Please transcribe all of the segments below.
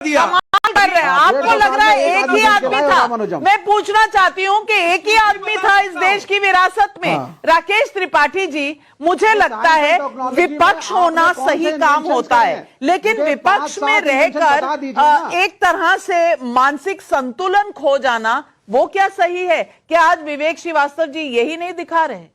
दिया। कमाल कर रहे हैं। आपको लग रहा है एक ही आदमी था? मैं पूछना चाहती हूँ कि एक ही आदमी था इस देश की विरासत में। राकेश त्रिपाठी जी, मुझे लगता है विपक्ष होना सही काम होता है, लेकिन विपक्ष में रहकर एक तरह से मानसिक संतुलन खो जाना वो क्या सही है? क्या आज विवेक श्रीवास्तव जी यही नहीं दिखा रहे?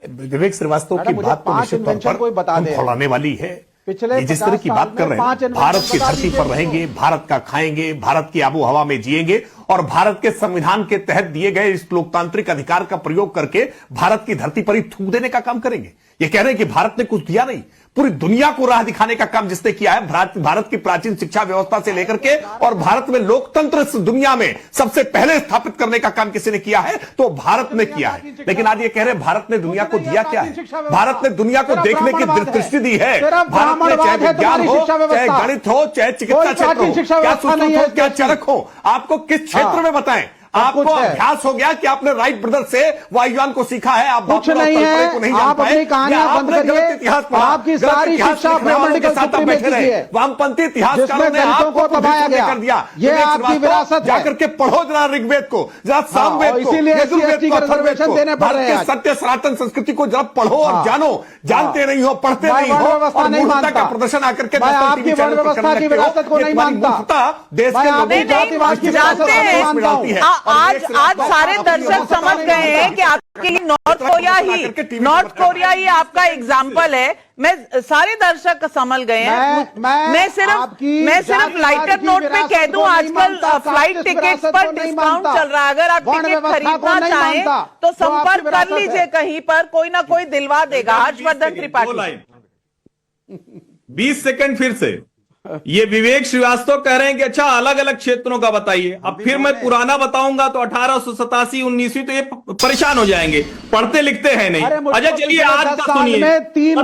विवेक श्रीवास्तव की बात तो निश्चित तौर पर खौलाने वाली है। ये जिस तरह की बात कर रहे हैं, भारत की धरती पर रहेंगे, भारत का खाएंगे, भारत की आबो हवा में जिएंगे और भारत के संविधान के तहत दिए गए इस लोकतांत्रिक अधिकार का प्रयोग करके भारत की धरती पर ही थूक देने का काम करेंगे। ये कह रहे हैं कि भारत ने कुछ दिया नहीं, पूरी दुनिया को राह दिखाने का काम जिसने किया है, भारत की प्राचीन शिक्षा व्यवस्था से लेकर के और भारत में लोकतंत्र इस दुनिया में सबसे पहले स्थापित करने का काम किसी ने किया है तो भारत ने किया है। लेकिन आज ये कह रहे हैं भारत ने दुनिया को दिया क्या है? भारत ने दुनिया को देखने की दृष्टि दी है। भारत ने चाहे विज्ञान हो, चाहे गणित हो, चाहे चिकित्सा क्षेत्र हो, क्या सुश्रुत हो, क्या चरक हो, आपको किस क्षेत्र में बताएं? आपको अभ्यास हो गया कि आपने राइट ब्रदर से वायुयान को सीखा है, आप कुछ नहीं है, को नहीं आप अपनी कहानियां बंद करिए। इतिहास पढ़ा, आपकी सारी शिक्षा पॉलिटिकल सूत्री में कीजिए, वामपंथी इतिहासकारों ने आपको दबाया गया कर दिया। ये आपकी विरासत है। जाकर के पढ़ो जरा ऋग्वेद को, जरा सामवेद को, यजुर्वेद को, अथर्ववेद को, भारत के सत्य सनातन संस्कृति को जरा पढ़ो और जानो। जानते नहीं हो, पढ़ते नहीं हो और मूर्खता का प्रदर्शन आकर के आपकी वर्ण व्यवस्था की विरासत को नहीं मानता। देश के जानते हैं। आज सारे दर्शक समझ गए हैं कि आपके लिए नॉर्थ कोरिया ही आपका एग्जाम्पल है। मैं सारे दर्शक समझ गए हैं। मैं सिर्फ लाइटर नोट पे कह दूं, आजकल फ्लाइट टिकट्स पर डिस्काउंट चल रहा है। अगर आप टिकट खरीदना चाहें तो संपर्क कर लीजिए, कहीं पर कोई ना कोई दिलवा देगा। हर्षवर्धन त्रिपाठी। 20 सेकंड फिर से। ये विवेक श्रीवास्तव कह रहे हैं कि अच्छा अलग अलग क्षेत्रों का बताइए। अब फिर मैं पुराना बताऊंगा तो 1887 19वीं, तो ये परेशान हो जाएंगे, पढ़ते लिखते हैं नहीं। अच्छा चलिए आज का सुनिए। तीन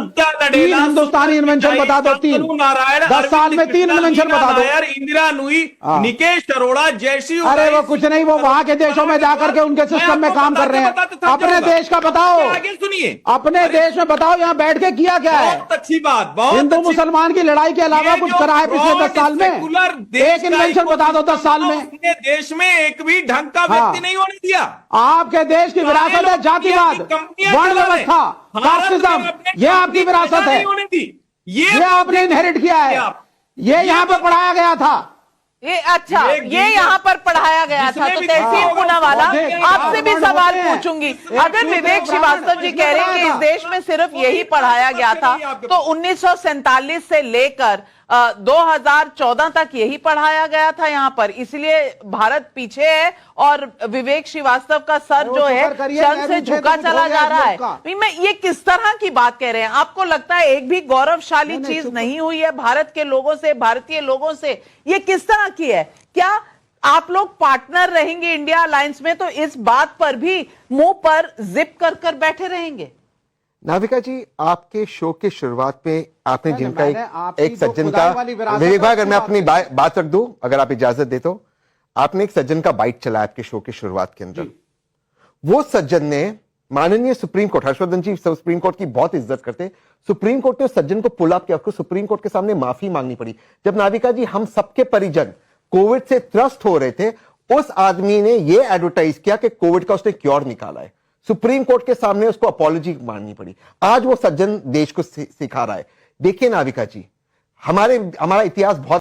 हिंदुस्तानी इन्वेंशन बता दो। 10 साल में 3 इन्वेंशन बता दो। इंदिरा नुई, निकेश अरोड़ा जैसी। अरे वो कुछ नहीं, वो वहां के देशों में जाकर के उनके सिस्टम में काम कर रहे हैं। अपने देश का बताओ, आगे सुनिए। अपने देश में बताओ, यहाँ बैठ के किया क्या है? बहुत अच्छी बात। हिंदू मुसलमान की लड़ाई के अलावा कुछ करा है पिछले 10 साल में? एक इन्वेंशन बता दो 10 साल में। देश में एक भी ढंग का व्यक्ति नहीं होने दिया। आपके देश की विरासत है जातिवाद, वर्ण व्यवस्था, कास्टिज्म। ये आपकी विरासत है, ये आपने इनहेरिट किया है। ये यहाँ पे पढ़ाया गया था। ये अच्छा, ये यहाँ पर पढ़ाया गया था। तो तहसीन पूनावाला, आपसे भी सवाल पूछूंगी। अगर विवेक श्रीवास्तव जी कह रहे हैं कि इस देश में सिर्फ यही पढ़ाया गया था, तो 1947 से लेकर 2014 तक यही पढ़ाया गया था यहाँ पर, इसलिए भारत पीछे है और विवेक श्रीवास्तव का सर जो है क्षण से झुका चला जा रहा है। मैं ये किस तरह की बात कह रहे हैं? आपको लगता है एक भी गौरवशाली चीज नहीं हुई है भारत के लोगों से, भारतीय लोगों से? ये किस तरह की है? क्या आप लोग पार्टनर रहेंगे इंडिया अलायंस में तो इस बात पर भी मुंह पर जिप कर कर बैठे रहेंगे? नाविका जी, आपके शो की शुरुआत में आपने जिनका एक सज्जन का, विवेक भाई अगर मैं अपनी बात रख दूं, अगर आप इजाजत दे तो, आपने एक सज्जन का बाइट चलाया आपके शो की शुरुआत के अंदर। वो सज्जन ने माननीय सुप्रीम कोर्ट, हर्षवर्धन जी सुप्रीम कोर्ट की बहुत इज्जत करते, सुप्रीम कोर्ट ने उस सज्जन को पुल अप किया, उसको सुप्रीम कोर्ट के सामने माफी मांगनी पड़ी। जब नाविका जी हम सबके परिजन कोविड से त्रस्त हो रहे थे, उस आदमी ने यह एडवर्टाइज किया कि कोविड का उसने क्योर निकाला है। सुप्रीम कोर्ट के सामने उसको अपॉलॉजी माननी पड़ी। आज वो सज्जन देश को सिखा रहा है। देखिए नाविका जी, हमारा इतिहास बहुत